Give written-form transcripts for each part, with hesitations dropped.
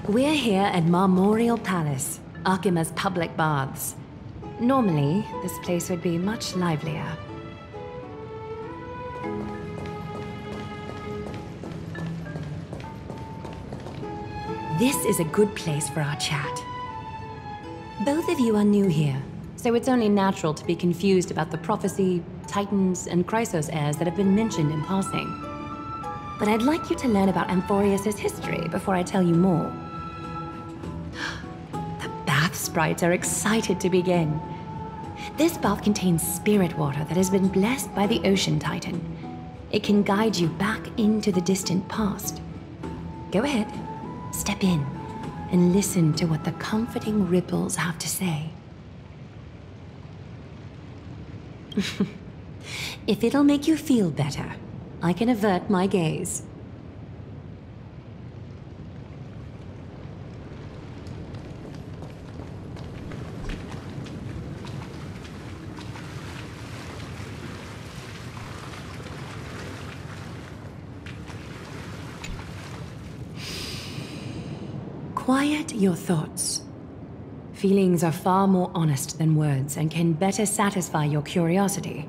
We're here at Marmoreal Palace, Archima's public baths. Normally, this place would be much livelier. This is a good place for our chat. Both of you are new here, so it's only natural to be confused about the prophecy, titans, and Chrysos heirs that have been mentioned in passing. But I'd like you to learn about Amphorius' history before I tell you more. The bath sprites are excited to begin. This bath contains spirit water that has been blessed by the Ocean Titan. It can guide you back into the distant past. Go ahead, step in, and listen to what the comforting ripples have to say. If it'll make you feel better, I can avert my gaze. Quiet your thoughts. Feelings are far more honest than words and can better satisfy your curiosity.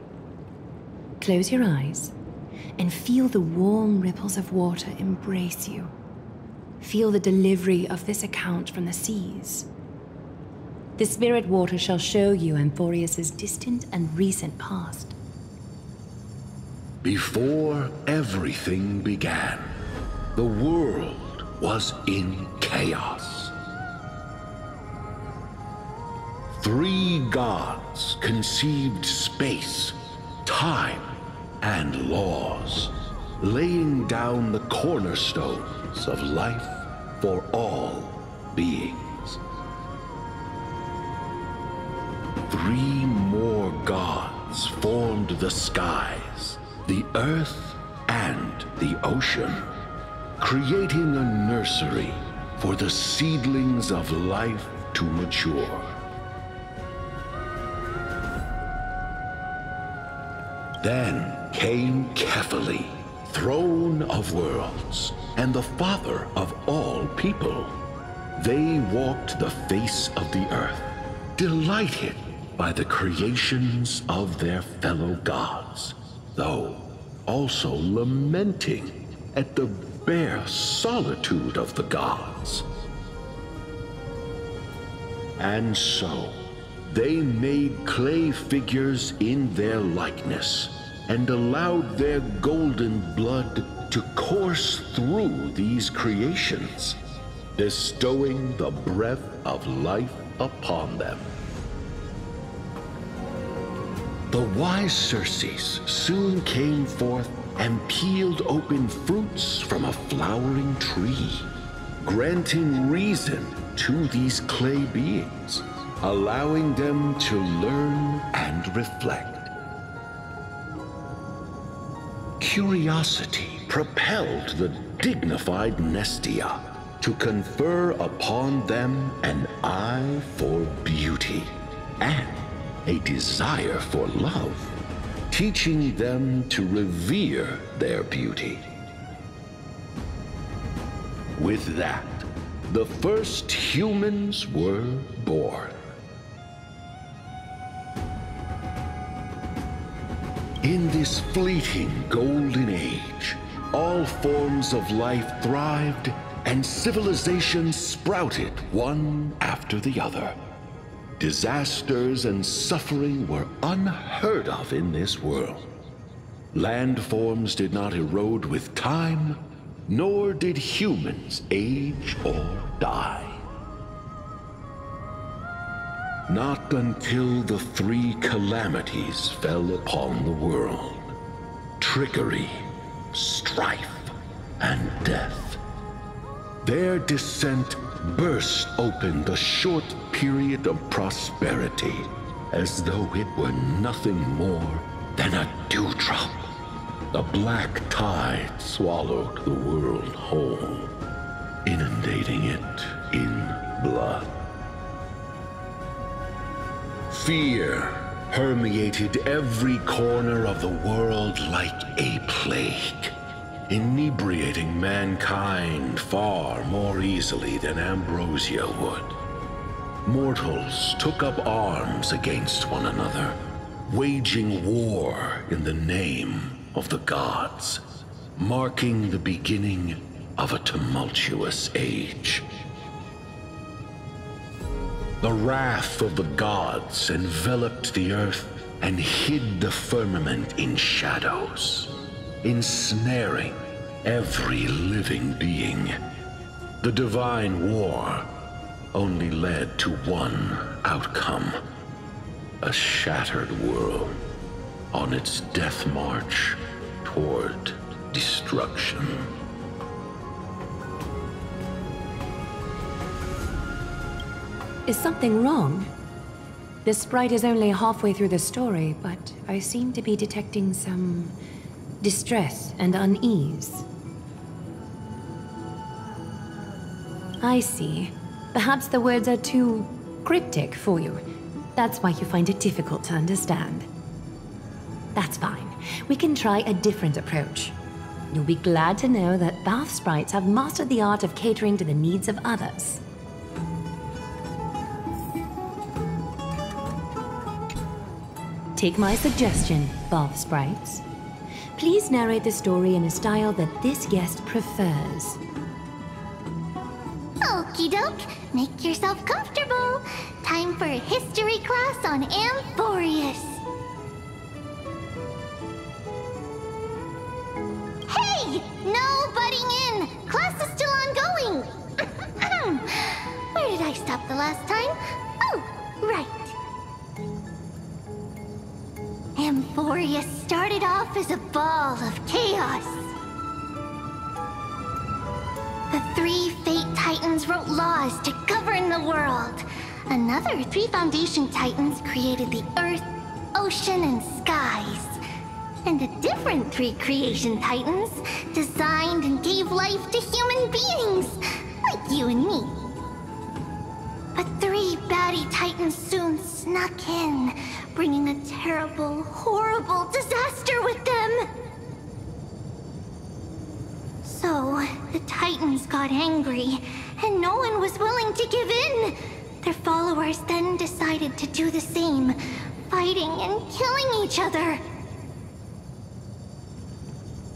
Close your eyes and feel the warm ripples of water embrace you. Feel the delivery of this account from the seas. The spirit water shall show you Amphorius' distant and recent past. Before everything began, the world was in chaos. 3 gods conceived space, time, and laws, laying down the cornerstones of life for all beings. 3 more gods formed the skies, the earth, and the ocean, creating a nursery for the seedlings of life to mature. Then came Kephili, throne of worlds, and the father of all people. They walked the face of the earth, delighted by the creations of their fellow gods, though also lamenting at the bare solitude of the gods. And so, they made clay figures in their likeness, and allowed their golden blood to course through these creations, bestowing the breath of life upon them. The wise Circes soon came forth and peeled open fruits from a flowering tree, granting reason to these clay beings, allowing them to learn and reflect. Curiosity propelled the dignified Nestia to confer upon them an eye for beauty and a desire for love, teaching them to revere their beauty. With that, the first humans were born. In this fleeting golden age, all forms of life thrived and civilizations sprouted one after the other. Disasters and suffering were unheard of in this world. Landforms did not erode with time, nor did humans age or die. Not until the 3 calamities fell upon the world: trickery, strife, and death. Their descent burst open the short period of prosperity, as though it were nothing more than a dewdrop. The black tide swallowed the world whole, inundating it in blood. Fear permeated every corner of the world like a plague. inebriating mankind far more easily than ambrosia would. Mortals took up arms against one another, waging war in the name of the gods, marking the beginning of a tumultuous age. The wrath of the gods enveloped the earth and hid the firmament in shadows, ensnaring every living being. The divine war only led to one outcome: a shattered world on its death march toward destruction. Is something wrong? The sprite is only halfway through the story, but I seem to be detecting some distress and unease. I see. Perhaps the words are too cryptic for you. That's why you find it difficult to understand. That's fine. We can try a different approach. You'll be glad to know that bath sprites have mastered the art of catering to the needs of others. Take my suggestion, bath sprites. Please narrate the story in a style that this guest prefers. Okie doke, make yourself comfortable. Time for a history class on Amphorius. Hey! No butting in! Class is still ongoing! Where did I stop the last time? Oh, right. Amphorius started off as a ball of chaos. The 3 Fate Titans wrote laws to govern the world. Another 3 Foundation Titans created the Earth, Ocean, and Skies. And a different 3 Creation Titans designed and gave life to human beings, like you and me. But 3 baddie Titans soon snuck in, bringing a terrible, horrible disaster with them. So, the Titans got angry, and no one was willing to give in. Their followers then decided to do the same, fighting and killing each other.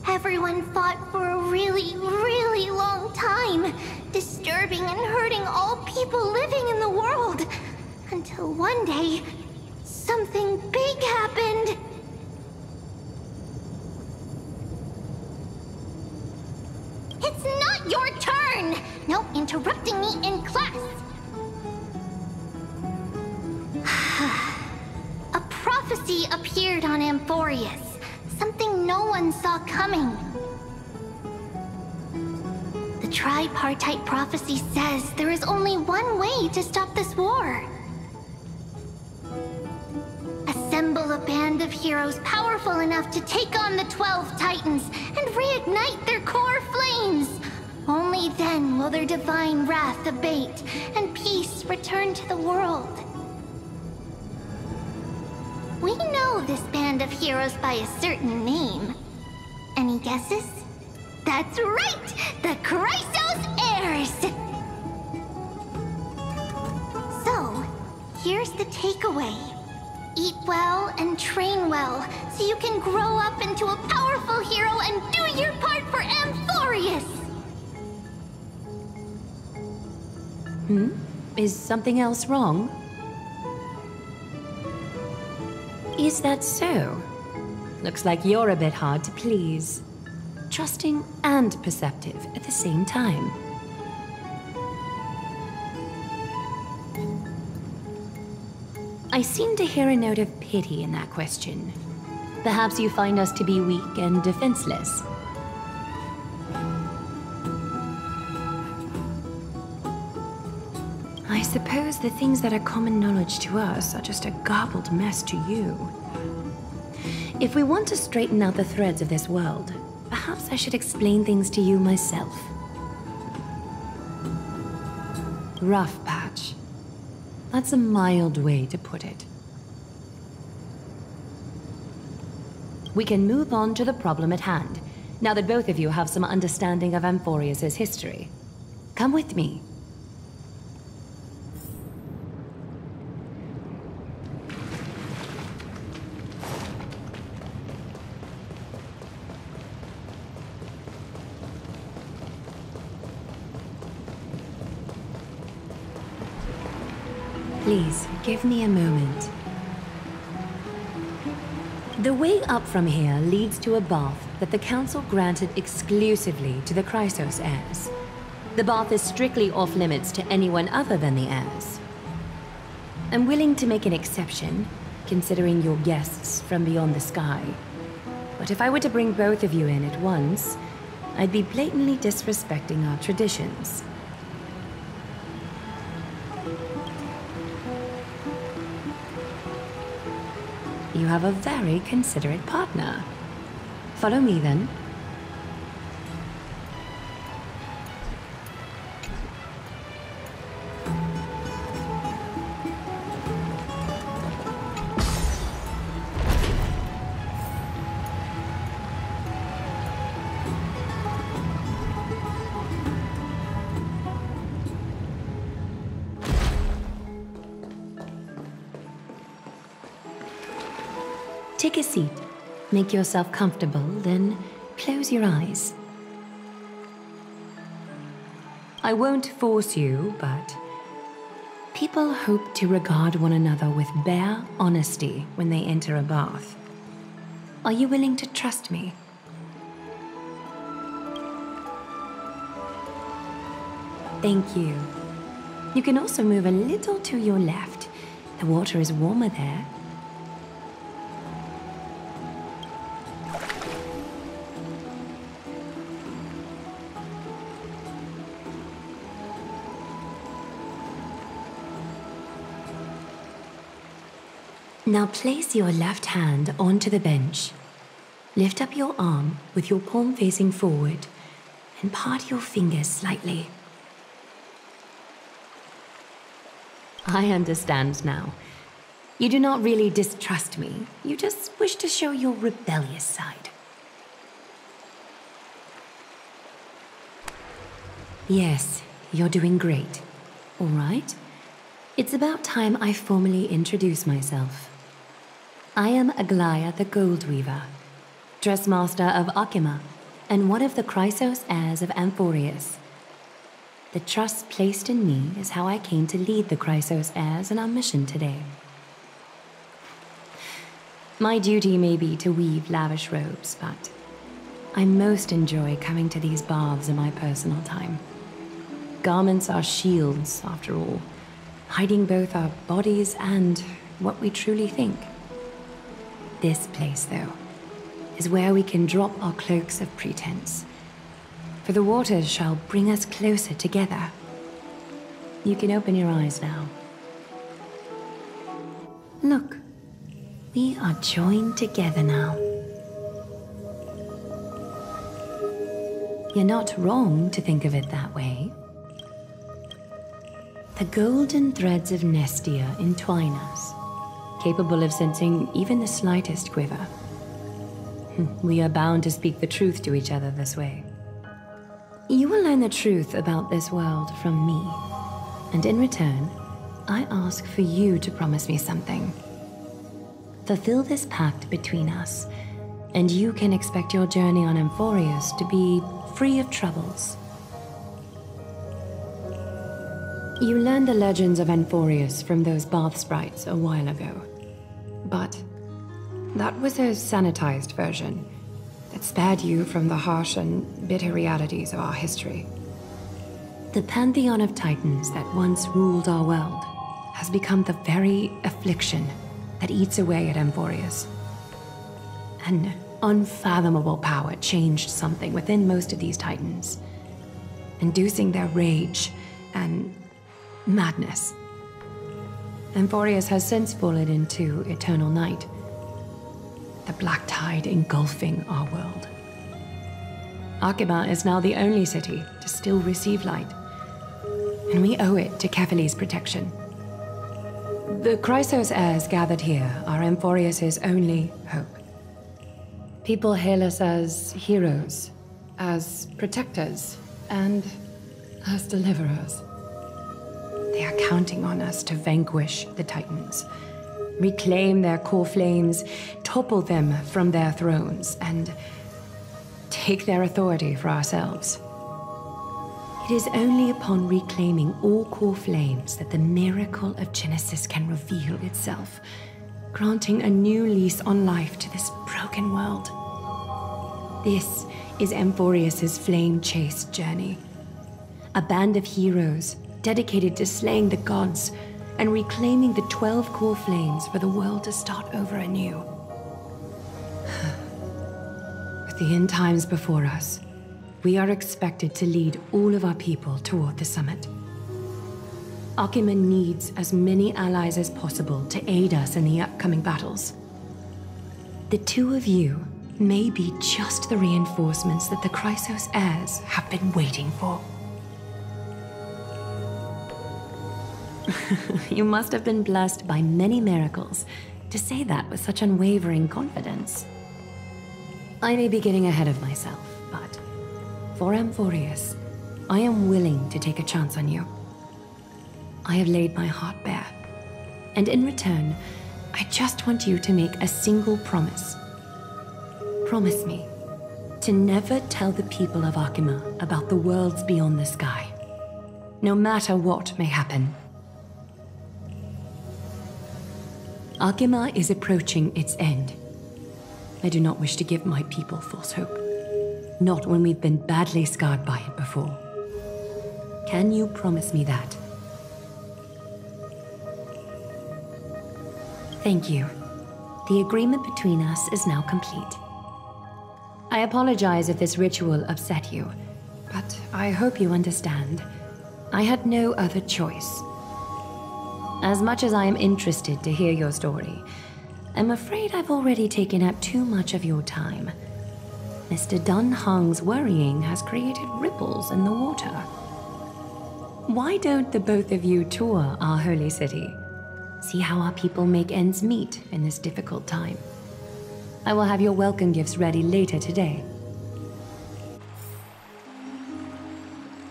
Everyone fought for a really, really long time, disturbing and hurting all people living in the world. Until one day, something big happened. It's not your turn! No interrupting me in class! A prophecy appeared on Amphorius. Something no one saw coming. The tripartite prophecy says there is only one way to stop this war. Assemble a band of heroes powerful enough to take on the 12 Titans and reignite their core flames. Only then will their divine wrath abate and peace return to the world. We know this band of heroes by a certain name. Any guesses? That's right! The Chrysos Heirs! So, here's the takeaway. Eat well and train well, so you can grow up into a powerful hero and do your part for Amphorius! Is something else wrong? Is that so? Looks like you're a bit hard to please. Trusting and perceptive at the same time. I seem to hear a note of pity in that question. Perhaps you find us to be weak and defenseless. I suppose the things that are common knowledge to us are just a garbled mess to you. If we want to straighten out the threads of this world, perhaps I should explain things to you myself. Rough patch. That's a mild way to put it. We can move on to the problem at hand. now that both of you have some understanding of Amphorius' history. Come with me. Please, give me a moment. The way up from here leads to a bath that the Council granted exclusively to the Chrysos heirs. The bath is strictly off-limits to anyone other than the heirs. I'm willing to make an exception, considering you're guests from beyond the sky. But if I were to bring both of you in at once, I'd be blatantly disrespecting our traditions. You have a very considerate partner. Follow me, then. Take a seat. Make yourself comfortable, then close your eyes. I won't force you, but people hope to regard one another with bare honesty when they enter a bath. Are you willing to trust me? Thank you. You can also move a little to your left. The water is warmer there. Now place your left hand onto the bench. Lift up your arm with your palm facing forward and part your fingers slightly. I understand now. You do not really distrust me. You just wish to show your rebellious side. Yes, you're doing great. All right. It's about time I formally introduce myself. I am Aglaya the Gold Weaver, dressmaster of Akima, and one of the Chrysos heirs of Amphorius. The trust placed in me is how I came to lead the Chrysos heirs in our mission today. My duty may be to weave lavish robes, but I most enjoy coming to these baths in my personal time. Garments are shields, after all, hiding both our bodies and what we truly think. This place, though, is where we can drop our cloaks of pretense, for the waters shall bring us closer together. You can open your eyes now. Look, we are joined together now. You're not wrong to think of it that way. The golden threads of Nestia entwine us, capable of sensing even the slightest quiver. We are bound to speak the truth to each other this way. You will learn the truth about this world from me, and in return, I ask for you to promise me something. Fulfill this pact between us, and you can expect your journey on Amphorius to be free of troubles. You learned the legends of Amphorius from those bath sprites a while ago. But that was a sanitized version that spared you from the harsh and bitter realities of our history. The pantheon of titans that once ruled our world has become the very affliction that eats away at Amphorius. An unfathomable power changed something within most of these titans, inducing their rage and madness. Amphorius has since fallen into eternal night, the black tide engulfing our world. Akima is now the only city to still receive light, and we owe it to Kefali's protection. The Chrysos heirs gathered here are Amphorius' only hope. People hail us as heroes, as protectors, and as deliverers. They are counting on us to vanquish the Titans, reclaim their core flames, topple them from their thrones, and take their authority for ourselves. It is only upon reclaiming all core flames that the miracle of Genesis can reveal itself, granting a new lease on life to this broken world. This is Amphorius's flame chase journey. A band of heroes dedicated to slaying the gods and reclaiming the 12 core flames for the world to start over anew. With the end times before us, we are expected to lead all of our people toward the summit. Akima needs as many allies as possible to aid us in the upcoming battles. The two of you may be just the reinforcements that the Chrysos heirs have been waiting for. You must have been blessed by many miracles to say that with such unwavering confidence. I may be getting ahead of myself, but for Amphorius, I am willing to take a chance on you. I have laid my heart bare, and in return, I just want you to make a single promise. Promise me to never tell the people of Akima about the worlds beyond the sky, no matter what may happen. Akima is approaching its end. I do not wish to give my people false hope. Not when we've been badly scarred by it before. Can you promise me that? Thank you. The agreement between us is now complete. I apologize if this ritual upset you, but I hope you understand. I had no other choice. As much as I am interested to hear your story, I'm afraid I've already taken up too much of your time. Mr. Dunhung's worrying has created ripples in the water. Why don't the both of you tour our holy city? See how our people make ends meet in this difficult time. I will have your welcome gifts ready later today.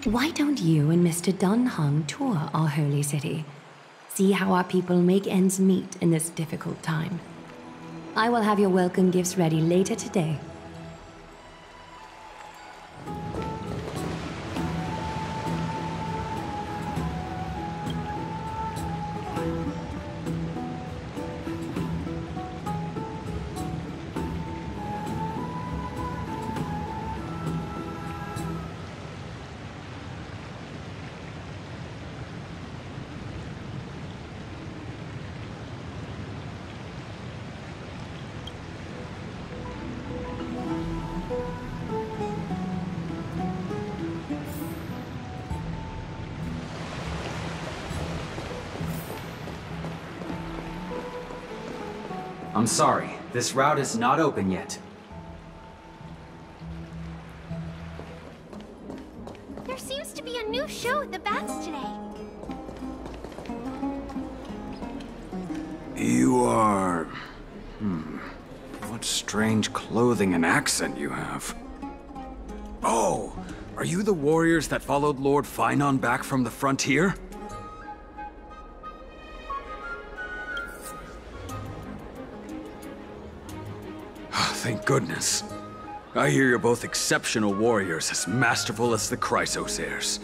Why don't you and Mr. Dunhung tour our holy city? See how our people make ends meet in this difficult time. I will have your welcome gifts ready later today. I'm sorry, this route is not open yet. There seems to be a new show at the bats today. You are... What strange clothing and accent you have. Oh, are you the warriors that followed Lord Finon back from the frontier? Thank goodness. I hear you're both exceptional warriors, as masterful as the Chrysos heirs.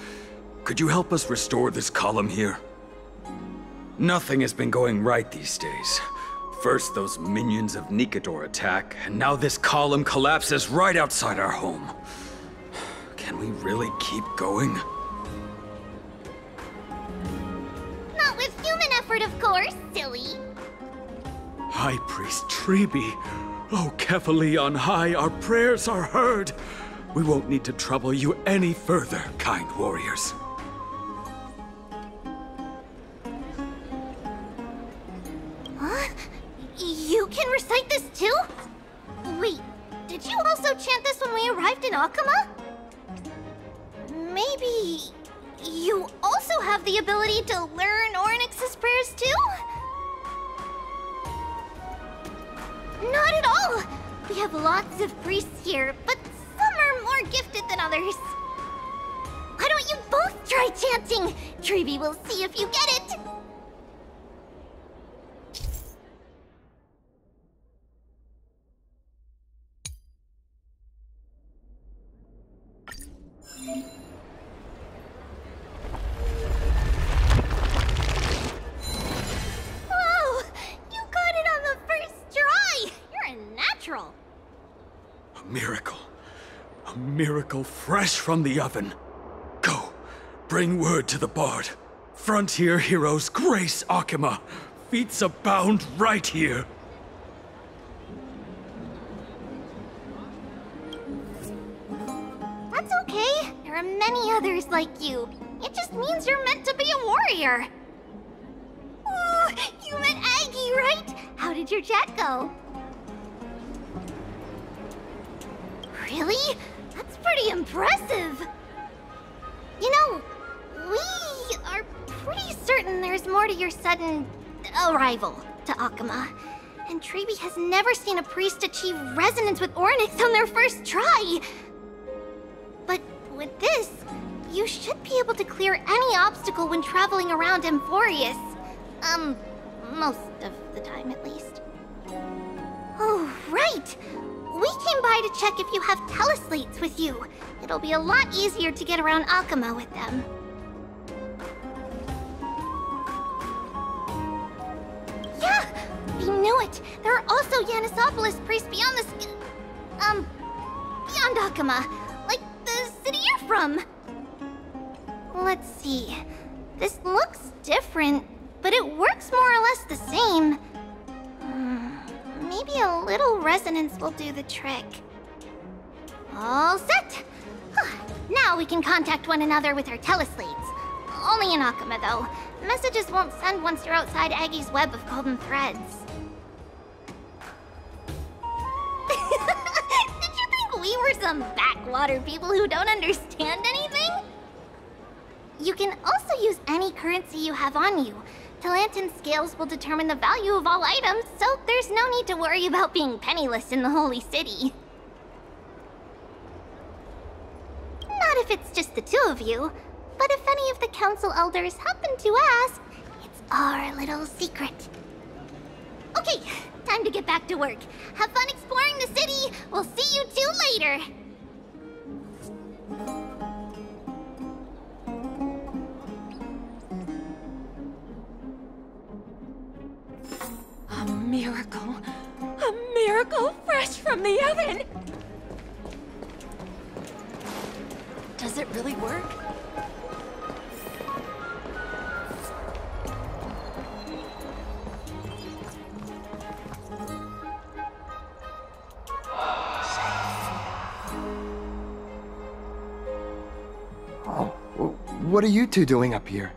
Could you help us restore this column here? Nothing has been going right these days. First those minions of Nikedor attack, and now this column collapses right outside our home. Can we really keep going? Not with human effort, of course, silly. High Priest Treeby. Oh, Kefali on high, our prayers are heard. We won't need to trouble you any further, kind warriors. Huh? You can recite this too? Wait, did you also chant this when we arrived in Akima? Maybe you also have the ability to learn Ornyx's prayers too? Not at all! We have lots of priests here, but some are more gifted than others. Why don't you both try chanting? Treeby will see if you get it. Whoa! You got it on the first try! You're a natural. A miracle. A miracle fresh from the oven. Go, bring word to the Bard. Frontier heroes grace Akima. Feats abound right here. That's okay. There are many others like you. It just means you're meant to be a warrior. Ooh, you met Aggie, right? How did your chat go? Really? That's pretty impressive. You know, we are pretty certain there's more to your sudden arrival to Akima. And Treeby has never seen a priest achieve resonance with Ornyx on their first try. But with this, you should be able to clear any obstacle when traveling around Amphorius. Most of the time at least. Oh, right! We came by to check if you have teleslates with you. It'll be a lot easier to get around Akima with them. Yeah! We knew it! There are also Yanisopolis priests beyond the beyond Akima. Like the city you're from. Let's see. This looks different, but it works more or less the same. Maybe a little resonance will do the trick. All set! Now we can contact one another with our teleslates. Only in Akima, though. Messages won't send once you're outside Aggie's web of golden threads. Did you think we were some backwater people who don't understand anything? You can also use any currency you have on you. Talantan scales will determine the value of all items, so there's no need to worry about being penniless in the Holy City. Not if it's just the two of you, but if any of the Council Elders happen to ask, it's our little secret. Okay, time to get back to work. Have fun exploring the city. We'll see you two later. A miracle fresh from the oven! Does it really work? Oh, what are you two doing up here?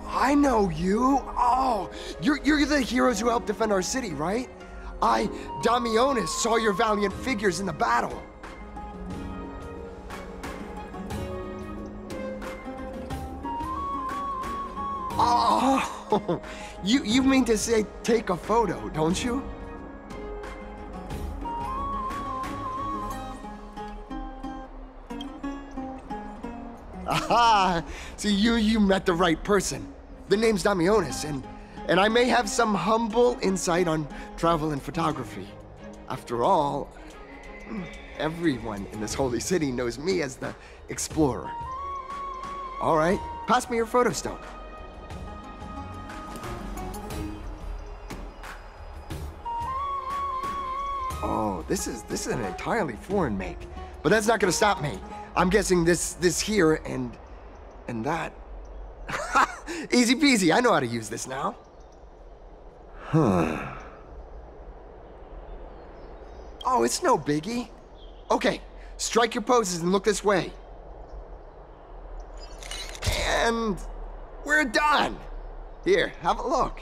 I know you! Oh, you're the heroes who helped defend our city, right? Damionis, saw your valiant figures in the battle. Oh, you mean to say take a photo, don't you? Aha! So you met the right person. The name's Damionis, and I may have some humble insight on travel and photography. After all, everyone in this holy city knows me as the explorer. All right, pass me your photo stone. Oh, this is an entirely foreign make, but that's not gonna stop me. I'm guessing this here and that. Easy peasy, I know how to use this now. Huh. Oh, it's no biggie. Okay, strike your poses and look this way. And we're done. Here, have a look.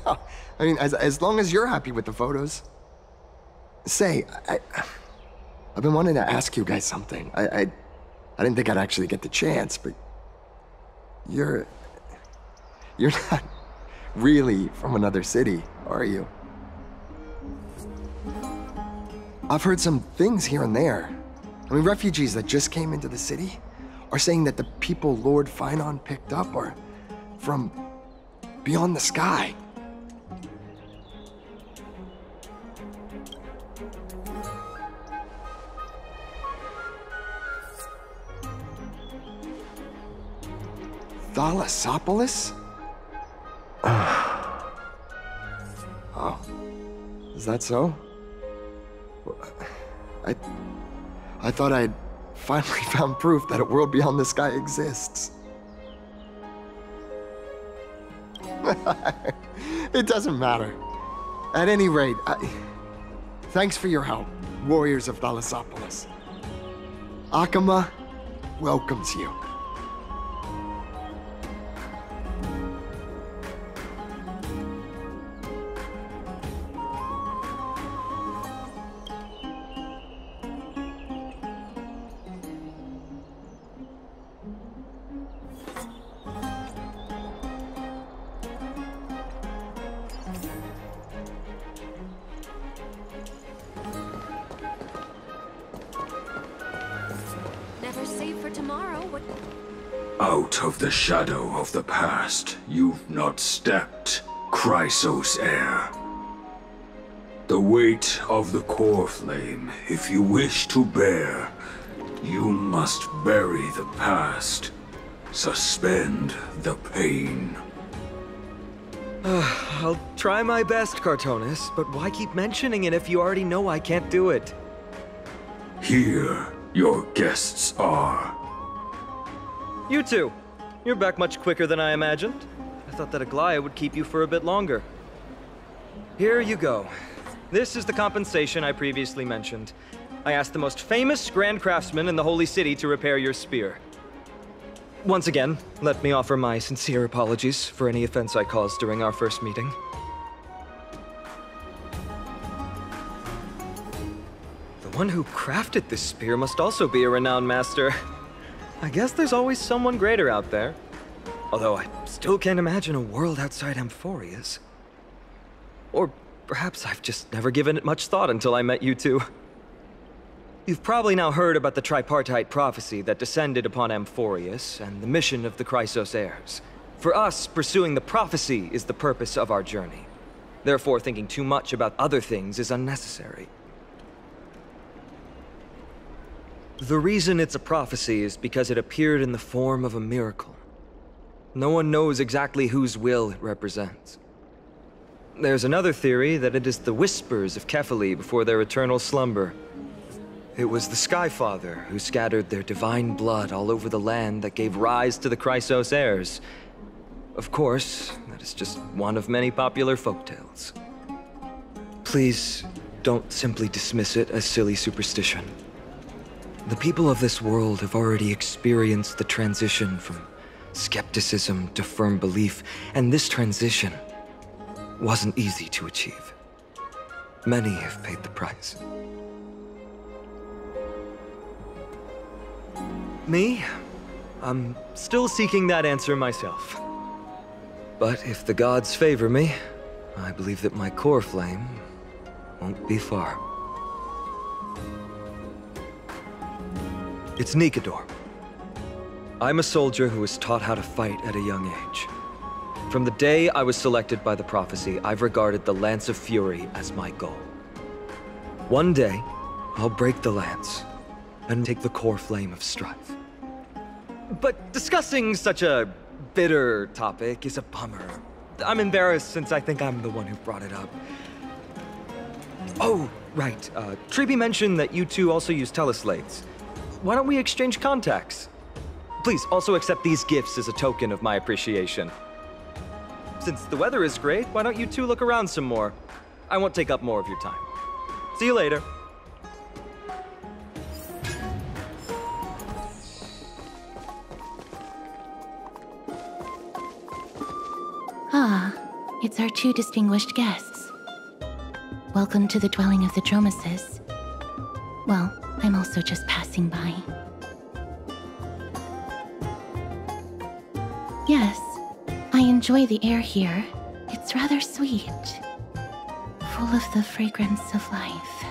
Well, I mean, as long as you're happy with the photos. Say, I've been wanting to ask you guys something. I didn't think I'd actually get the chance, but you're not really from another city, are you? I've heard some things here and there. I mean, refugees that just came into the city are saying that the people Lord Finon picked up are from beyond the sky. Thalassopolis? Oh, is that so? I thought I'd finally found proof that a world beyond the sky exists. It doesn't matter. At any rate, thanks for your help, warriors of Thalassopolis. Akama welcomes you. Out of the shadow of the past, you've not stepped, Chrysos heir. The weight of the core flame, if you wish to bear, you must bury the past, suspend the pain. I'll try my best, Cartonis, but why keep mentioning it if you already know I can't do it? Here, your guests are. You two. You're back much quicker than I imagined. I thought that Aglaya would keep you for a bit longer. Here you go. This is the compensation I previously mentioned. I asked the most famous Grand Craftsman in the Holy City to repair your spear. Once again, let me offer my sincere apologies for any offense I caused during our first meeting. The one who crafted this spear must also be a renowned master. I guess there's always someone greater out there. Although I still can't imagine a world outside Amphoria's. Or perhaps I've just never given it much thought until I met you two. You've probably now heard about the tripartite prophecy that descended upon Amphorius and the mission of the Chrysos heirs. For us, pursuing the prophecy is the purpose of our journey. Therefore, thinking too much about other things is unnecessary. The reason it's a prophecy is because it appeared in the form of a miracle. No one knows exactly whose will it represents. There's another theory that it is the whispers of Kefali before their eternal slumber. It was the Skyfather who scattered their divine blood all over the land that gave rise to the Chrysos heirs. Of course, that is just one of many popular folktales. Please, don't simply dismiss it as silly superstition. The people of this world have already experienced the transition from skepticism to firm belief, and this transition wasn't easy to achieve. Many have paid the price. Me? I'm still seeking that answer myself. But if the gods favor me, I believe that my core flame won't be far. It's Nikador. I'm a soldier who was taught how to fight at a young age. From the day I was selected by the prophecy, I've regarded the Lance of Fury as my goal. One day, I'll break the lance and take the core flame of strife. But discussing such a bitter topic is a bummer. I'm embarrassed since I think I'm the one who brought it up. Oh, right. Tribi mentioned that you two also use teleslates. Why don't we exchange contacts? Please also accept these gifts as a token of my appreciation. Since the weather is great, why don't you two look around some more? I won't take up more of your time. See you later. Ah, it's our two distinguished guests. Welcome to the dwelling of the Dromeses. Well, I'm also just passing by. Yes, I enjoy the air here. It's rather sweet, full of the fragrance of life.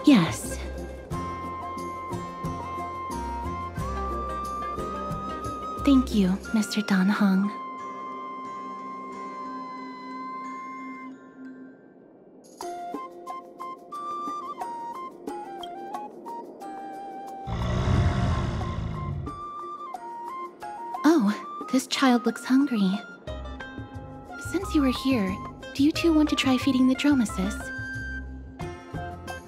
Yes. Thank you, Mr. Dan Hong. Oh, this child looks hungry. Since you are here, do you two want to try feeding the Dromesis?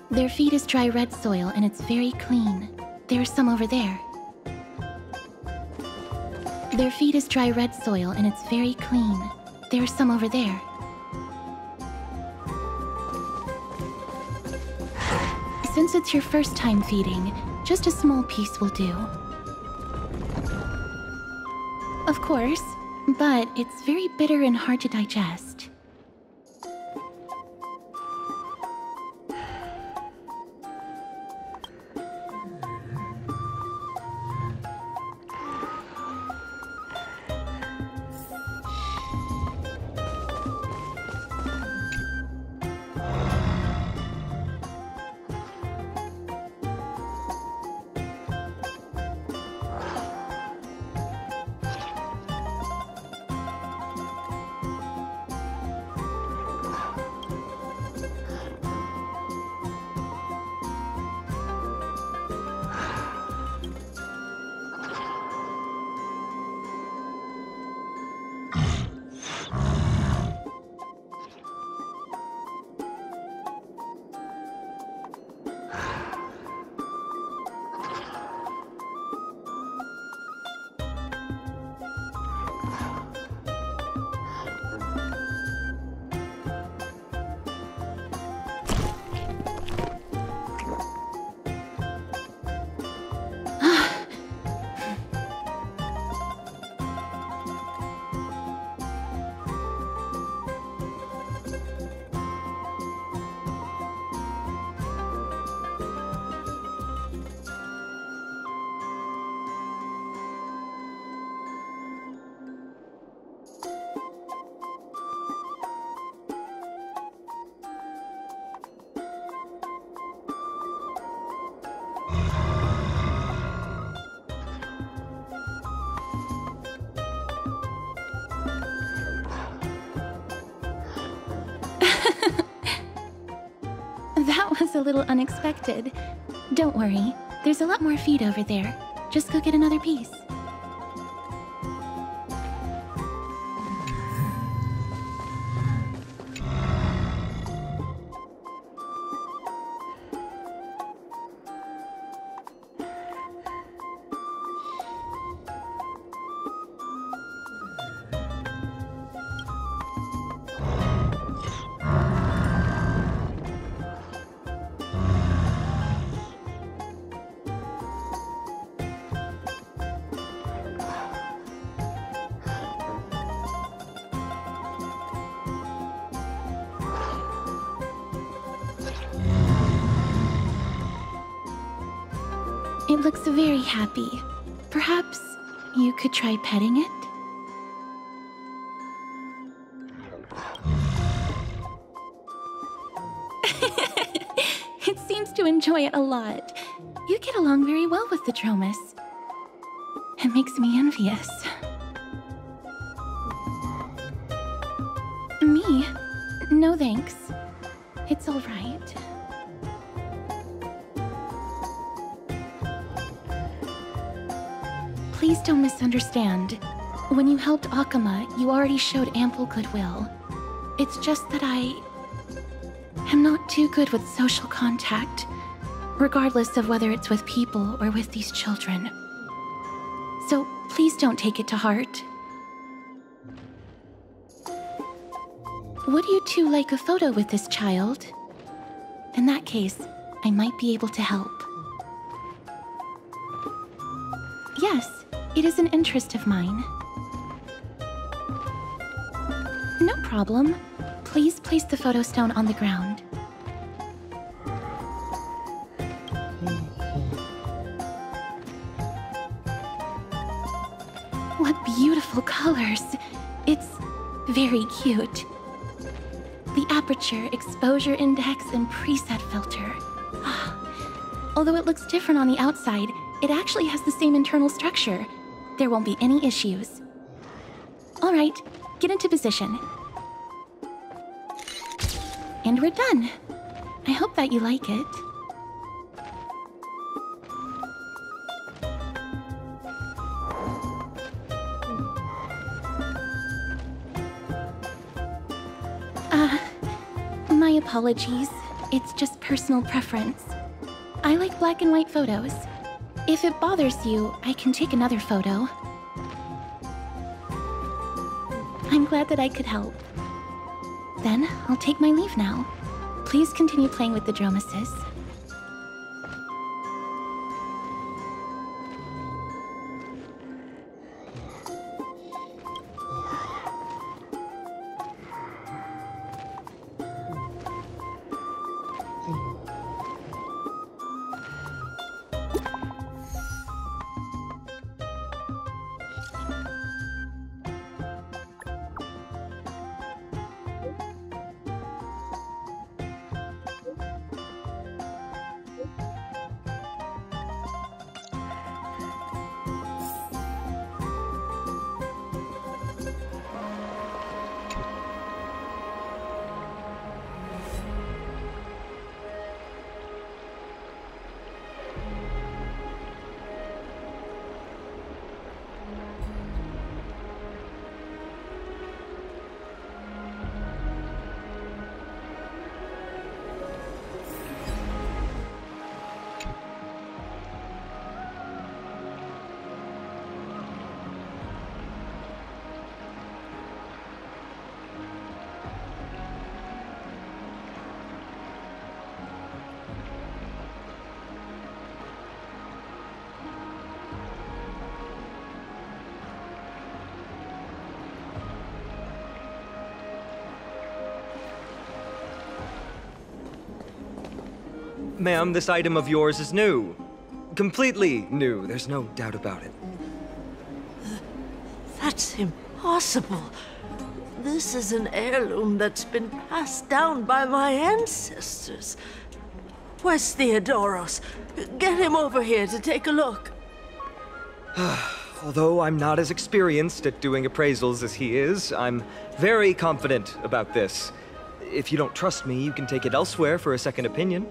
Their feed is dry red soil and it's very clean. There's some over there. Their feed is dry red soil and it's very clean. There's some over there. Since it's your first time feeding, just a small piece will do. Of course, but it's very bitter and hard to digest. That was a little unexpected. Don't worry, there's a lot more feed over there. Just go get another piece. It looks very happy. Perhaps you could try petting it? It seems to enjoy it a lot. You get along very well with the Dromus. It makes me envious. Me? No thanks. It's all right. Please don't misunderstand. When you helped Akuma, you already showed ample goodwill. It's just that I am not too good with social contact, regardless of whether it's with people or with these children. So please don't take it to heart. Would you two like a photo with this child? In that case, I might be able to help. Yes, it is an interest of mine. No problem. Please place the photo stone on the ground. beautiful colors. It's very cute. The aperture, exposure index, and preset filter. Although it looks different on the outside, it actually has the same internal structure. There won't be any issues. All right, get into position. And we're done. I hope that you like it. My apologies. It's just personal preference. I like black and white photos. If it bothers you, I can take another photo. I'm glad that I could help. Then, I'll take my leave now. Please continue playing with the Dromesis. Ma'am, this item of yours is new. Completely new, there's no doubt about it. That's impossible. This is an heirloom that's been passed down by my ancestors. Where's Theodoros? Get him over here to take a look. Although I'm not as experienced at doing appraisals as he is, I'm very confident about this. If you don't trust me, you can take it elsewhere for a second opinion.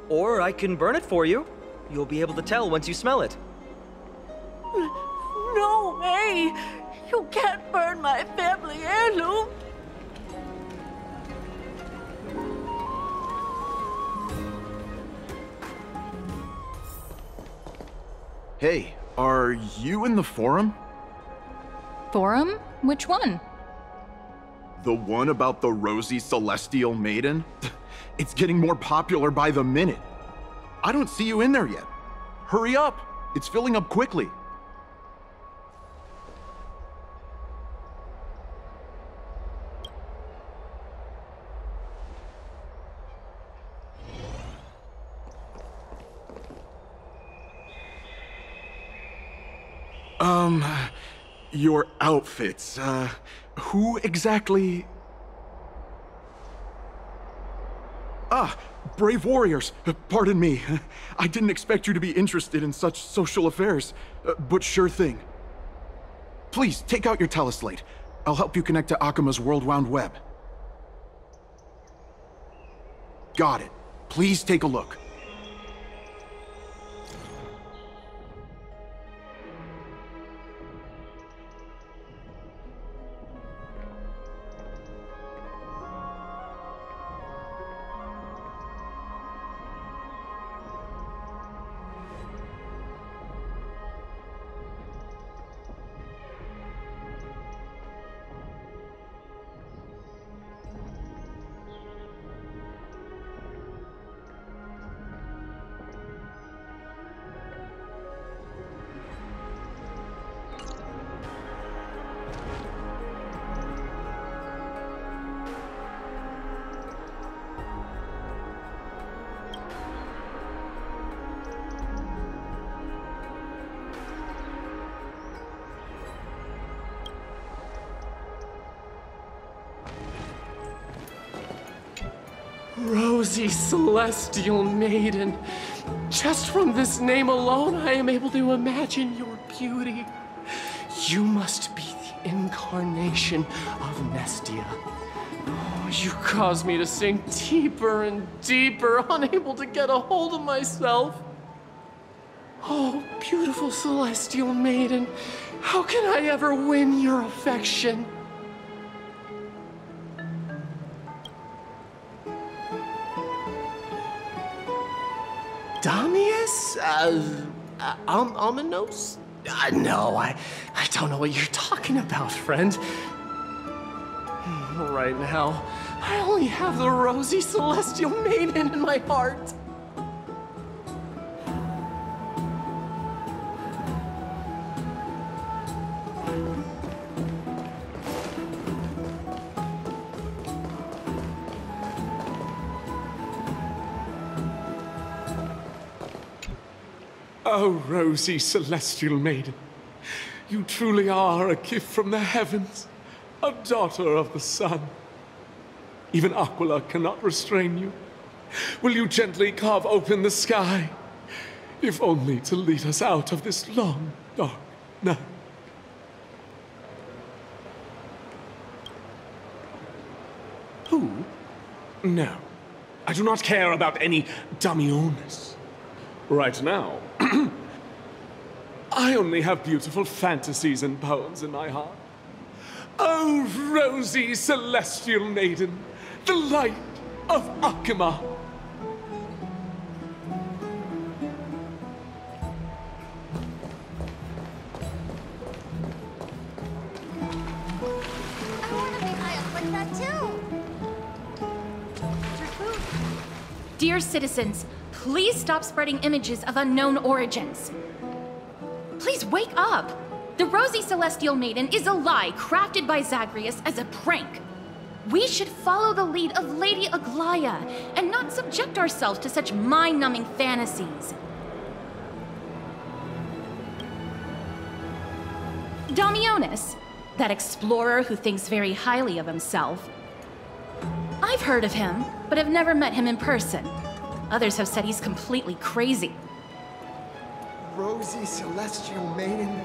Or I can burn it for you. You'll be able to tell once you smell it. No way! You can't burn my family heirloom! Hey, are you in the forum? Forum? Which one? The one about the rosy celestial maiden? It's getting more popular by the minute. I don't see you in there yet. Hurry up! It's filling up quickly. Your outfits, who exactly? Ah, brave warriors. Pardon me. I didn't expect you to be interested in such social affairs, but sure thing. Please, take out your teleslate. I'll help you connect to Akima's World Wound Web. Got it. Please take a look. Rosy Celestial Maiden. Just from this name alone, I am able to imagine your beauty. You must be the incarnation of Nestia. Oh, you cause me to sink deeper and deeper, unable to get a hold of myself. Oh, beautiful Celestial Maiden, how can I ever win your affection? Damius? Ominos? No, I don't know what you're talking about, friend. Right now, I only have the rosy Celestial Maiden in my heart. Oh, rosy Celestial Maiden, you truly are a gift from the heavens, a daughter of the sun. Even Aquila cannot restrain you. Will you gently carve open the sky, if only to lead us out of this long, dark night? Who? No, I do not care about any Damiones. Right now, I only have beautiful fantasies and poems in my heart. Oh, rosy Celestial Maiden, the light of Akima. I want to be high up like that too. Dear citizens, please stop spreading images of unknown origins. Please wake up! The Rosy Celestial Maiden is a lie crafted by Zagreus as a prank. We should follow the lead of Lady Aglaya and not subject ourselves to such mind-numbing fantasies. Damiones, that explorer who thinks very highly of himself. I've heard of him, but have never met him in person. Others have said he's completely crazy. Rosy Celestial Maiden,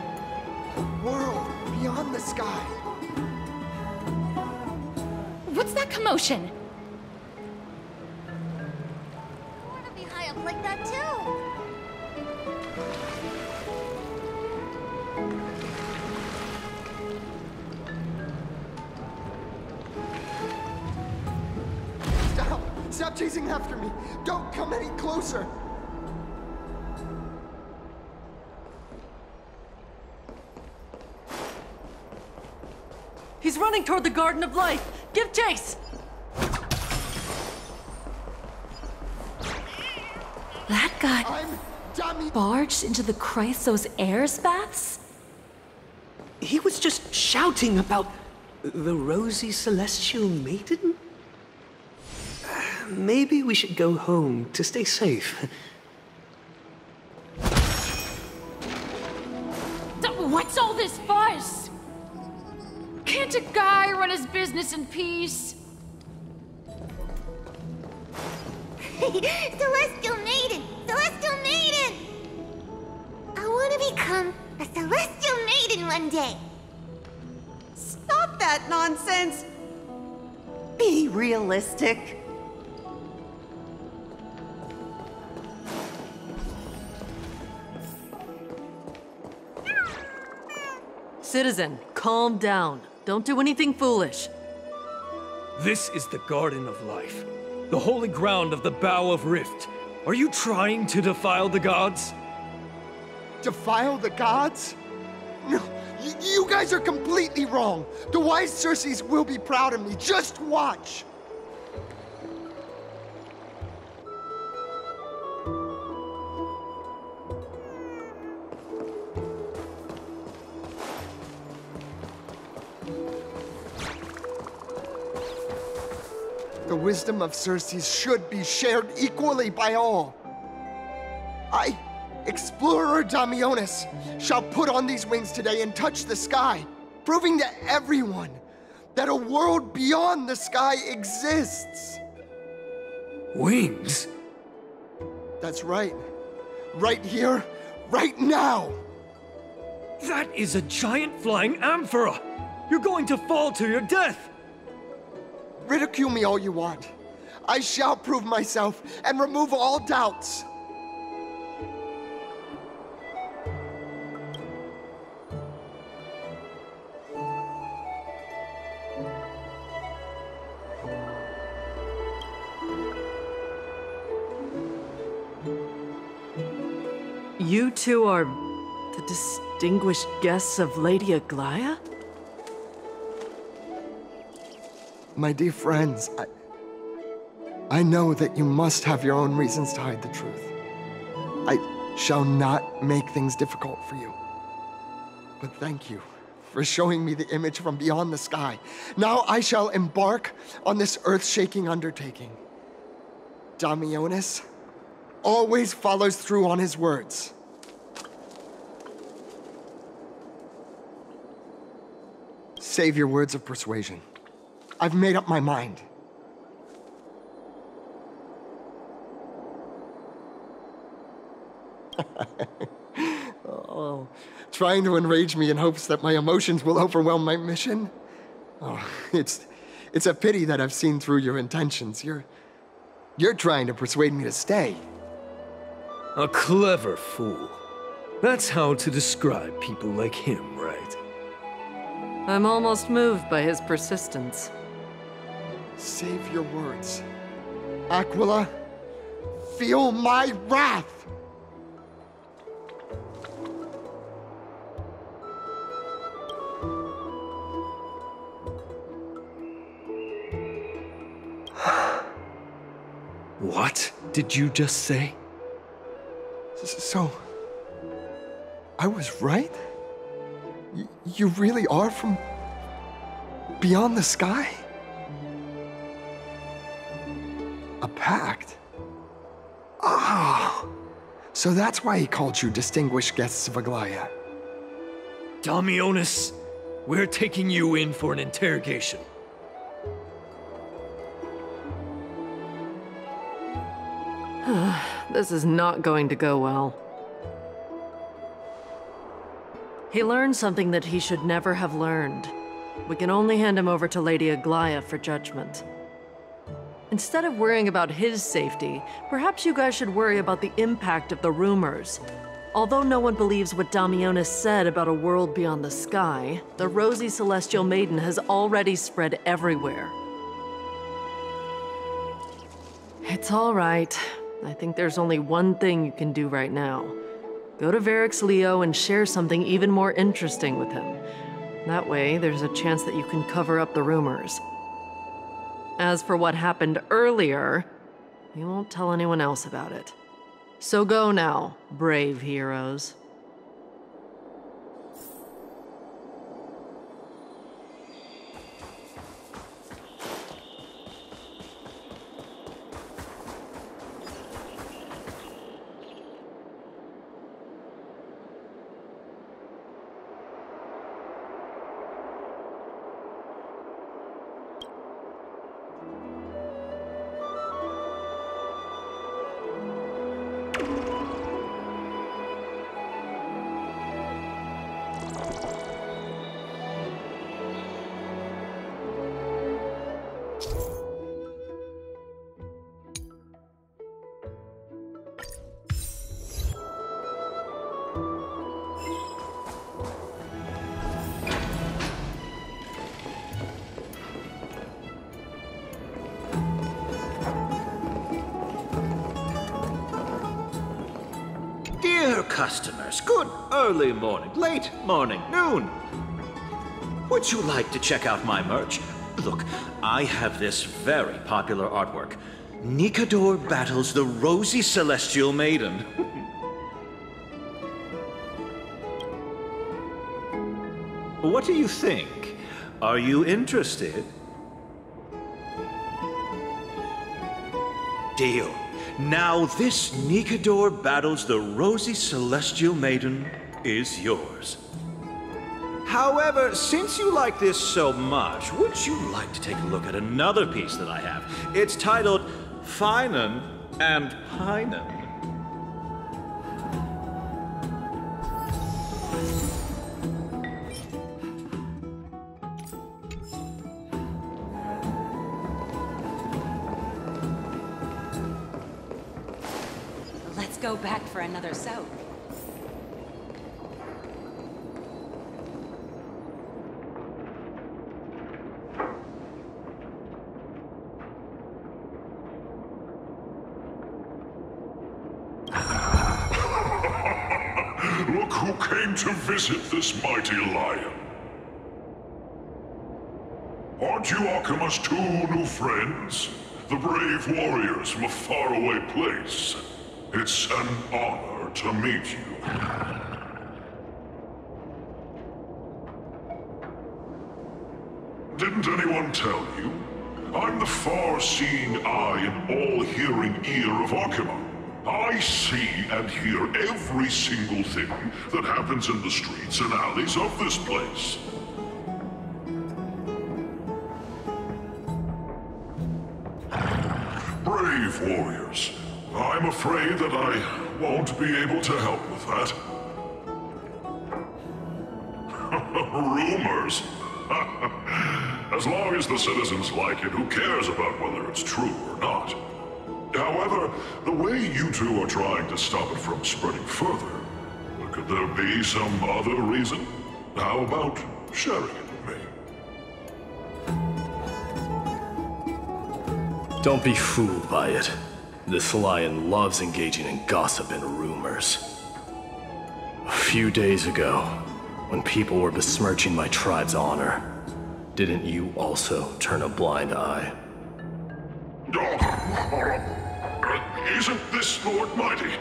the world beyond the sky. What's that commotion? I want to be high up like that too. Stop! Stop chasing after me! Don't come any closer! He's running toward the Garden of Life! Give chase! That guy barged into the Chrysos Airs baths? He was just shouting about the Rosy Celestial Maiden? Maybe we should go home to stay safe. What's all this fuss? Can't a guy run his business in peace? Celestial Maiden! Celestial Maiden! I want to become a Celestial Maiden one day. Stop that nonsense! Be realistic. Citizen, calm down. Don't do anything foolish. This is the Garden of Life, the holy ground of the Bow of Rift. Are you trying to defile the gods? Defile the gods? No, you guys are completely wrong. The wise Circes will be proud of me. Just watch. The wisdom of Circes should be shared equally by all. I, Explorer Damiones, shall put on these wings today and touch the sky, proving to everyone that a world beyond the sky exists. Wings? That's right. Right here, right now! That is a giant flying amphora! You're going to fall to your death! Ridicule me all you want. I shall prove myself and remove all doubts. You two are the distinguished guests of Lady Aglaia? My dear friends, I know that you must have your own reasons to hide the truth. I shall not make things difficult for you. But thank you for showing me the image from beyond the sky. Now I shall embark on this earth-shaking undertaking. Damionis always follows through on his words. Save your words of persuasion. I've made up my mind. Oh, trying to enrage me in hopes that my emotions will overwhelm my mission? Oh, it's a pity that I've seen through your intentions. You're trying to persuade me to stay. A clever fool. That's how to describe people like him, right? I'm almost moved by his persistence. Save your words. Aquila, feel my wrath! What did you just say? So, I was right? You really are from beyond the sky? A pact? Ah! So that's why he called you distinguished guests of Aglaia. Damionis, we're taking you in for an interrogation. This is not going to go well. He learned something that he should never have learned. We can only hand him over to Lady Aglaia for judgment. Instead of worrying about his safety, perhaps you guys should worry about the impact of the rumors. Although no one believes what Damionis said about a world beyond the sky, the rosy celestial maiden has already spread everywhere. It's all right. I think there's only one thing you can do right now. Go to Varix Leo and share something even more interesting with him. That way, there's a chance that you can cover up the rumors. As for what happened earlier, you won't tell anyone else about it. So go now, brave heroes. Dear customers, good early morning, late morning, noon. Would you like to check out my merch? Look, I have this very popular artwork. Nikador battles the rosy celestial maiden. What do you think? Are you interested? Deal. Now this Nikador battles the rosy celestial maiden is yours. However, since you like this so much, would you like to take a look at another piece that I have? It's titled Feinen and Heinen. Let's go back for another soak. Look who came to visit this mighty lion. Aren't you Akima's two new friends? The brave warriors from a faraway place. It's an honor to meet you. Didn't anyone tell you? I'm the far-seeing eye and all-hearing ear of Akima. I see and hear every single thing that happens in the streets and alleys of this place. Brave warriors. I'm afraid that I won't be able to help with that. Rumors? As long as the citizens like it, who cares about whether it's true or not? However, the way you two are trying to stop it from spreading further, could there be some other reason? How about sharing it with me? Don't be fooled by it. This lion loves engaging in gossip and rumors. A few days ago, when people were besmirching my tribe's honor, didn't you also turn a blind eye? Isn't this Lord Mighty?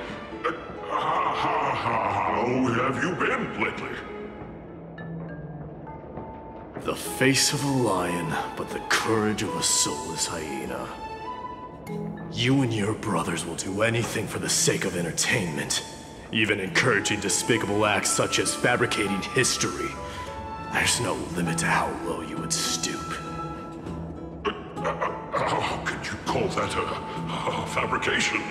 How have you been lately? The face of a lion, but the courage of a soulless hyena. You and your brothers will do anything for the sake of entertainment, even encouraging despicable acts such as fabricating history. There's no limit to how low you would stoop. How could you call that a fabrication?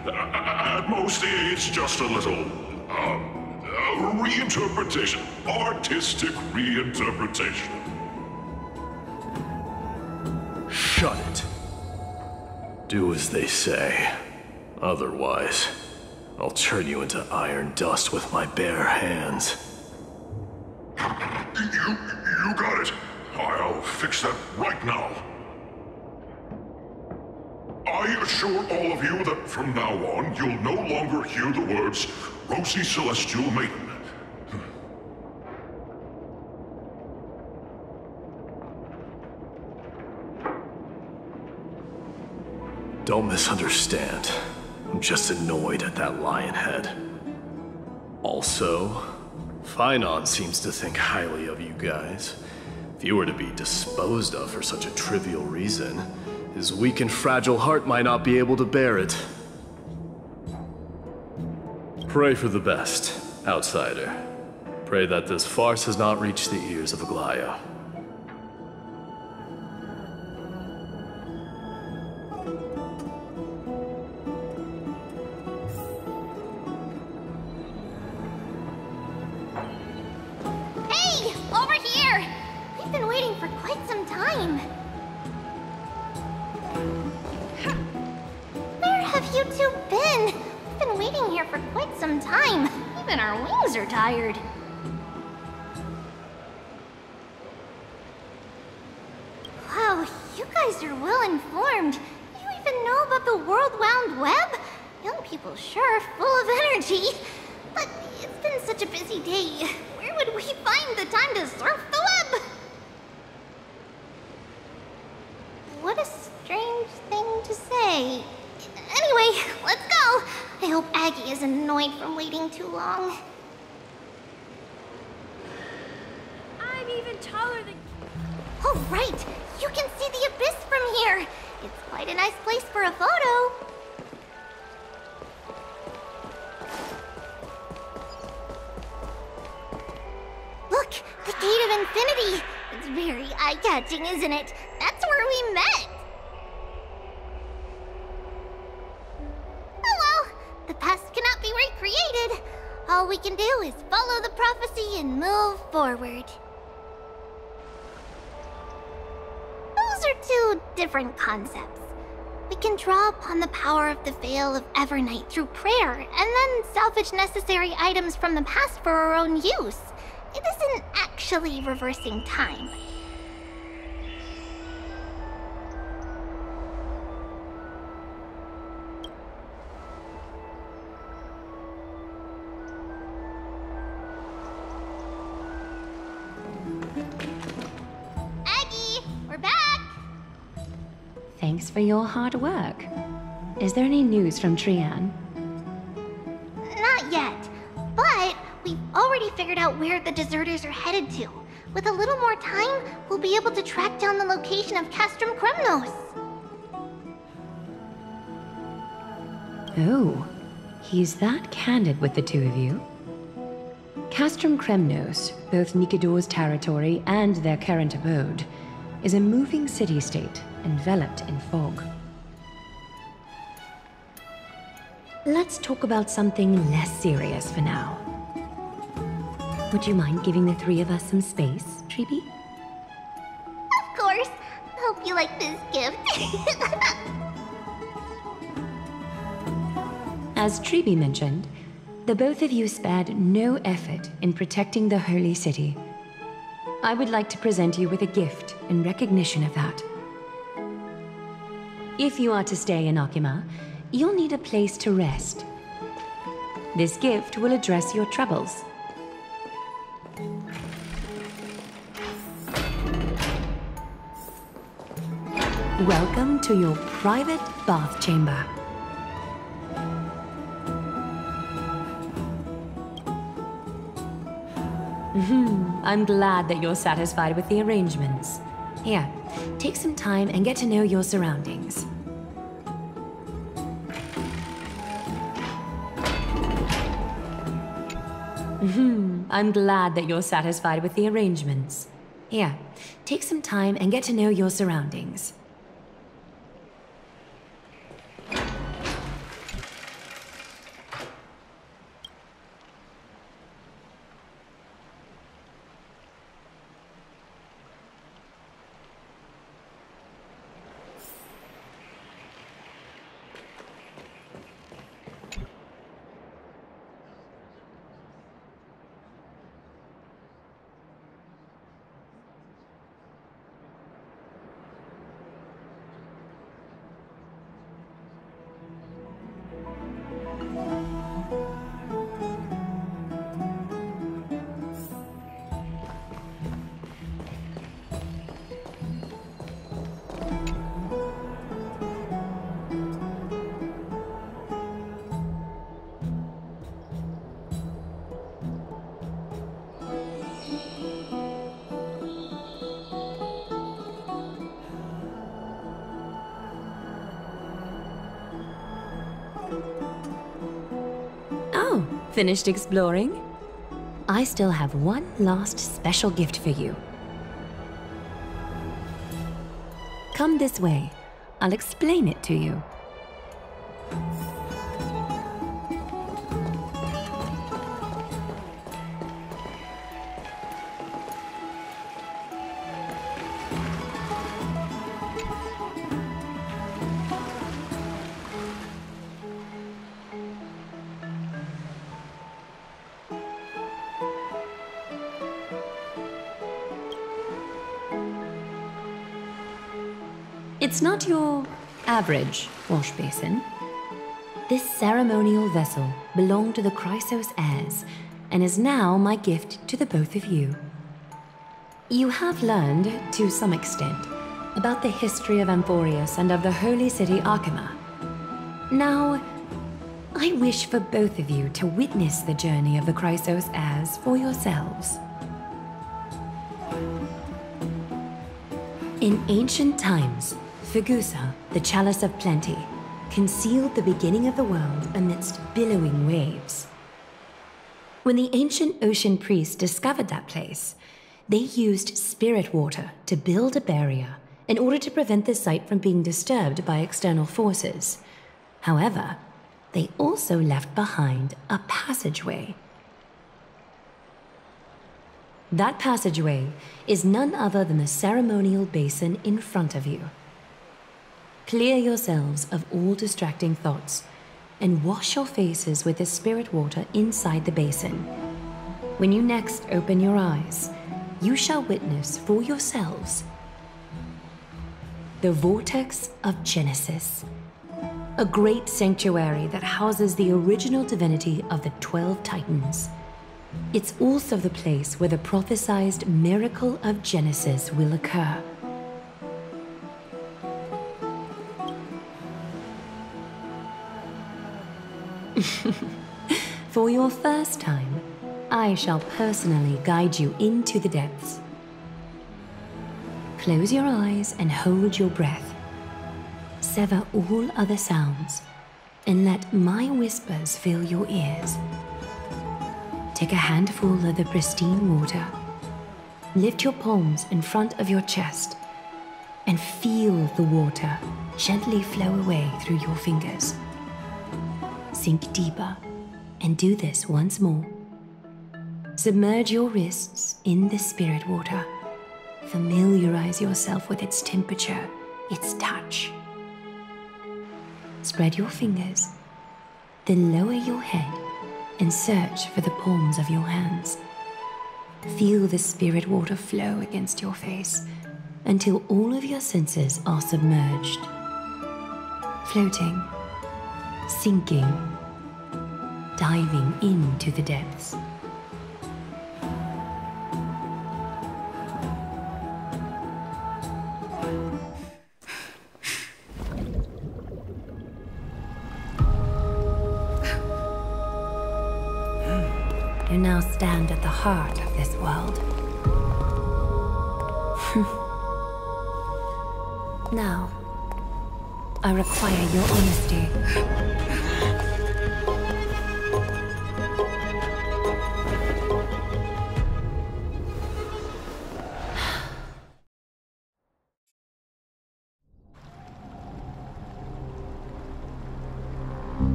At most, it's just a little, reinterpretation. Artistic reinterpretation. Shut it. Do as they say. Otherwise, I'll turn you into iron dust with my bare hands. You got it. I'll fix that right now. I assure all of you that from now on, you'll no longer hear the words, Rosy Celestial Maiden. Don't misunderstand. I'm just annoyed at that lion head. Also, Finon seems to think highly of you guys. If you were to be disposed of for such a trivial reason, his weak and fragile heart might not be able to bear it. Pray for the best, outsider. Pray that this farce has not reached the ears of Aglaya. Hey! Over here! We've been waiting for quite some time. Where have you two been? We've been waiting here for quite some time. Even our wings are tired. Wow, you guys are well informed. You even know about the World Wound Web? Young people sure are full of energy. But it's been such a busy day. Where would we find the time to surf the web? What a strange thing to say. Anyway, let's go. I hope Aggie isn't annoyed from waiting too long. I'm even taller than... Oh, right. You can see the abyss from here. It's quite a nice place for a photo. Look, the Gate of Infinity. It's very eye-catching, isn't it? That's where we met. The past cannot be recreated. All we can do is follow the prophecy and move forward. Those are two different concepts. We can draw upon the power of the Veil of Evernight through prayer, and then salvage necessary items from the past for our own use. It isn't actually reversing time. Thanks for your hard work. Is there any news from Trian? Not yet, but we've already figured out where the deserters are headed to. With a little more time, we'll be able to track down the location of Castrum Kremnos. Oh, he's that candid with the two of you. Castrum Kremnos, both Nikidor's territory and their current abode, is a moving city-state enveloped in fog. Let's talk about something less serious for now. Would you mind giving the three of us some space, Treeby? Of course. Hope you like this gift. As Treeby mentioned, the both of you spared no effort in protecting the Holy City. I would like to present you with a gift in recognition of that. If you are to stay in Akima, you'll need a place to rest. This gift will address your troubles. Welcome to your private bath chamber. I'm glad that you're satisfied with the arrangements. Here, take some time and get to know your surroundings. I'm glad that you're satisfied with the arrangements. Here, take some time and get to know your surroundings. Finished exploring? I still have one last special gift for you. Come this way. I'll explain it to you. It's not your average wash basin. This ceremonial vessel belonged to the Chrysos heirs and is now my gift to the both of you. You have learned, to some extent, about the history of Amphorius and of the holy city Akima. Now, I wish for both of you to witness the journey of the Chrysos heirs for yourselves. In ancient times, Fegusa, the Chalice of Plenty, concealed the beginning of the world amidst billowing waves. When the ancient ocean priests discovered that place, they used spirit water to build a barrier in order to prevent the site from being disturbed by external forces. However, they also left behind a passageway. That passageway is none other than the ceremonial basin in front of you. Clear yourselves of all distracting thoughts and wash your faces with the spirit water inside the basin. When you next open your eyes, you shall witness for yourselves the Vortex of Genesis, a great sanctuary that houses the original divinity of the 12 Titans. It's also the place where the prophesied miracle of Genesis will occur. For your first time, I shall personally guide you into the depths. Close your eyes and hold your breath. Sever all other sounds and let my whispers fill your ears. Take a handful of the pristine water. Lift your palms in front of your chest and feel the water gently flow away through your fingers. Sink deeper and do this once more. Submerge your wrists in the spirit water. Familiarize yourself with its temperature, its touch. Spread your fingers, then lower your head and search for the palms of your hands. Feel the spirit water flow against your face until all of your senses are submerged. Floating, sinking, diving into the depths. You now stand at the heart of this world. Now, I require your honesty.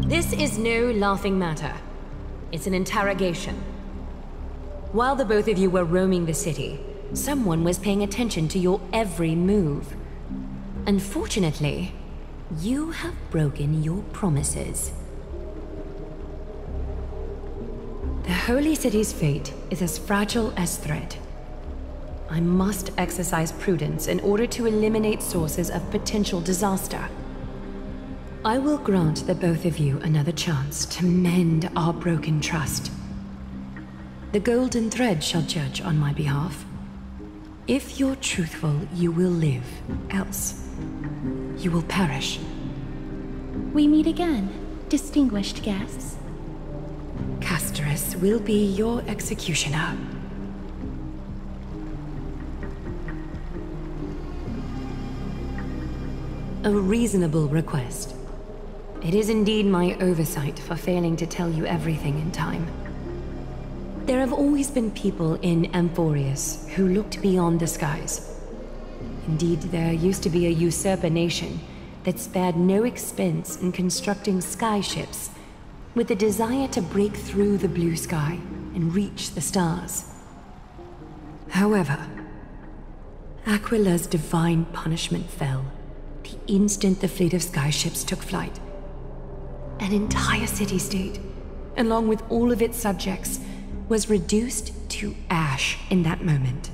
This is no laughing matter. It's an interrogation. While the both of you were roaming the city, someone was paying attention to your every move. Unfortunately, you have broken your promises. The Holy City's fate is as fragile as thread. I must exercise prudence in order to eliminate sources of potential disaster. I will grant the both of you another chance to mend our broken trust. The golden thread shall judge on my behalf. If you're truthful, you will live. Else, you will perish. We meet again, distinguished guests. Castorus will be your executioner. A reasonable request. It is indeed my oversight for failing to tell you everything in time. There have always been people in Amphorius who looked beyond the skies. Indeed, there used to be a usurper nation that spared no expense in constructing skyships with the desire to break through the blue sky and reach the stars. However, Aquila's divine punishment fell the instant the fleet of skyships took flight. An entire city-state, along with all of its subjects, was reduced to ash in that moment.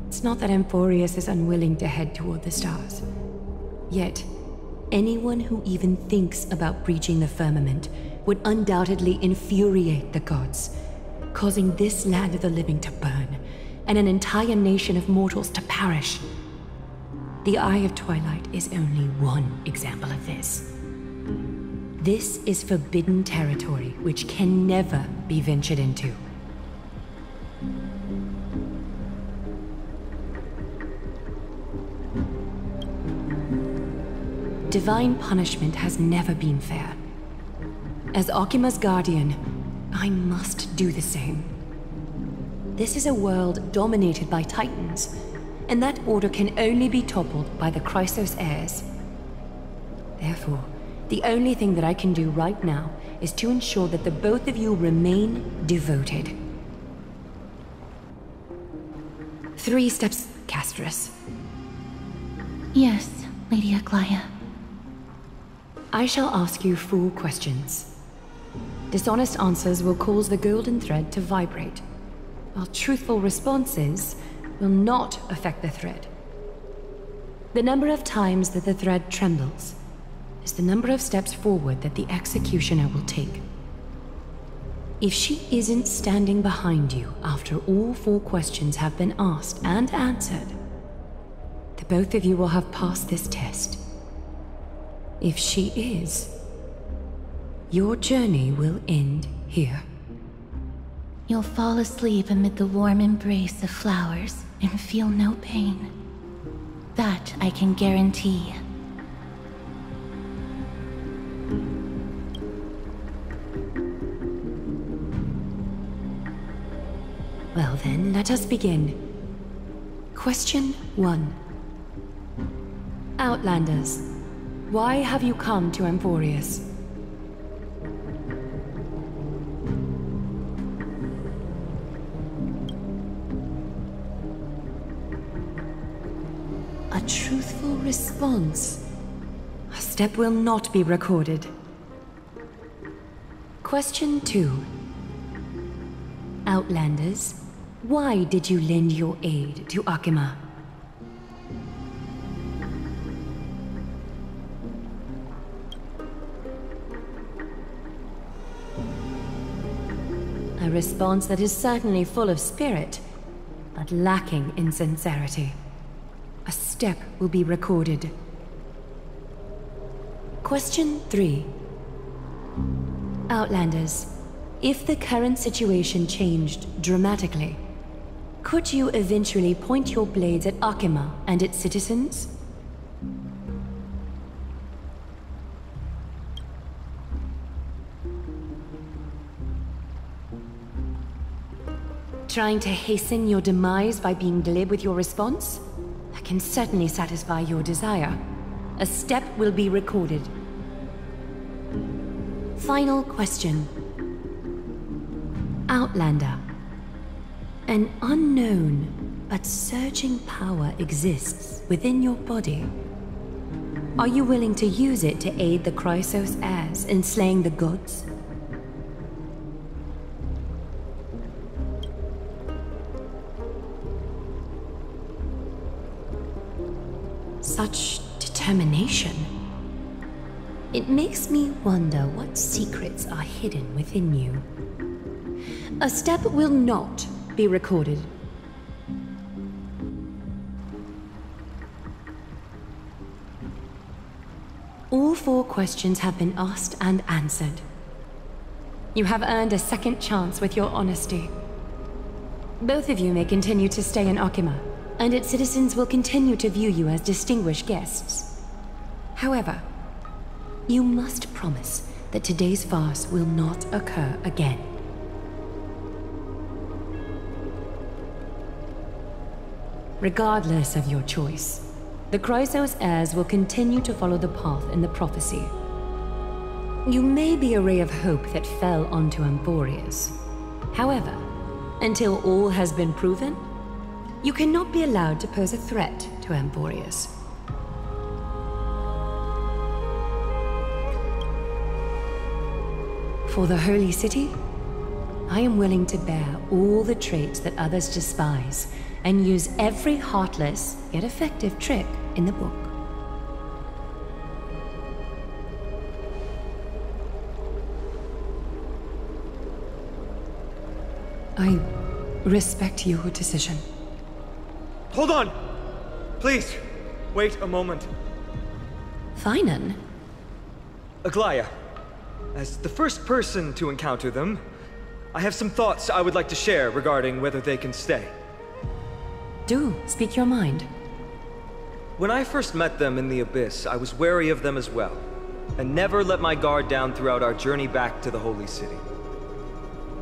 It's not that Amphorius is unwilling to head toward the stars. Yet, anyone who even thinks about breaching the firmament would undoubtedly infuriate the gods, causing this land of the living to burn, and an entire nation of mortals to perish. The Eye of Twilight is only one example of this. This is forbidden territory which can never be ventured into. Divine punishment has never been fair. As Okima's guardian, I must do the same. This is a world dominated by Titans, and that order can only be toppled by the Chrysos heirs. Therefore, The only thing that I can do right now is to ensure that the both of you remain devoted. 3 steps, Castris. Yes, Lady Aglaia. I shall ask you 4 questions. Dishonest answers will cause the golden thread to vibrate, while truthful responses will not affect the thread. The number of times that the thread trembles is the number of steps forward that the executioner will take. If she isn't standing behind you after all 4 questions have been asked and answered, the both of you will have passed this test. If she is, your journey will end here. You'll fall asleep amid the warm embrace of flowers and feel no pain. That I can guarantee. Well then, let us begin. Question 1. Outlanders, why have you come to Emporius? A truthful response. A step will not be recorded. Question 2. Outlanders, why did you lend your aid to Akima? A response that is certainly full of spirit, but lacking in sincerity. A step will be recorded. Question 3. Outlanders, if the current situation changed dramatically, could you eventually point your blades at Akima and its citizens? Trying to hasten your demise by being glib with your response? That can certainly satisfy your desire. A step will be recorded. Final question. Outlander. An unknown but surging power exists within your body. Are you willing to use it to aid the Chrysos heirs in slaying the gods? Such determination. It makes me wonder what secrets are hidden within you. A step will not be recorded. All 4 questions have been asked and answered. You have earned a second chance with your honesty. Both of you may continue to stay in Akima, and its citizens will continue to view you as distinguished guests. However, you must promise that today's farce will not occur again. Regardless of your choice, the Chrysos heirs will continue to follow the path in the prophecy. You may be a ray of hope that fell onto Emporius. However, until all has been proven, you cannot be allowed to pose a threat to Emporius. For the Holy City, I am willing to bear all the traits that others despise and use every heartless yet effective trick in the book. I respect your decision. Hold on! Please, wait a moment. Finan? Aglaia, as the first person to encounter them, I have some thoughts I would like to share regarding whether they can stay. Do speak your mind. When I first met them in the Abyss, I was wary of them as well, and never let my guard down throughout our journey back to the Holy City.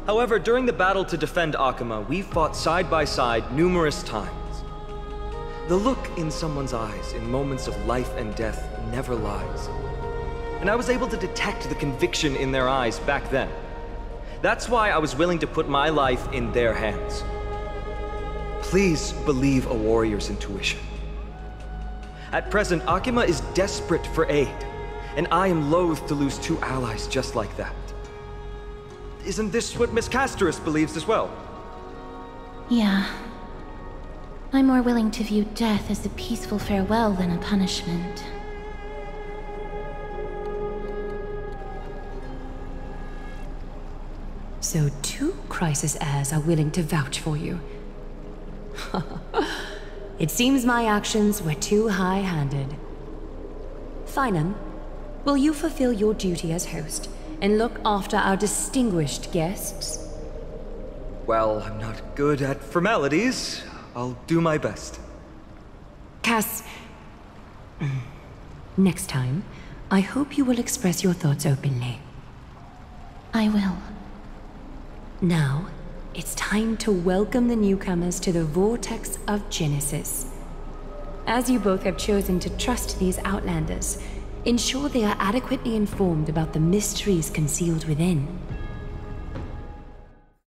However, during the battle to defend Akima, we fought side by side numerous times. The look in someone's eyes in moments of life and death never lies. and I was able to detect the conviction in their eyes back then. That's why I was willing to put my life in their hands. Please believe a warrior's intuition. At present, Akima is desperate for aid, and I am loath to lose 2 allies just like that. Isn't this what Miss Casterus believes as well? Yeah. I'm more willing to view death as a peaceful farewell than a punishment. So 2 crisis heirs are willing to vouch for you. It seems my actions were too high-handed. Finan, will you fulfill your duty as host and look after our distinguished guests? Well, I'm not good at formalities. I'll do my best. Cass... Next time, I hope you will express your thoughts openly. I will. Now, it's time to welcome the newcomers to the Vortex of Genesis. As you both have chosen to trust these Outlanders, ensure they are adequately informed about the mysteries concealed within.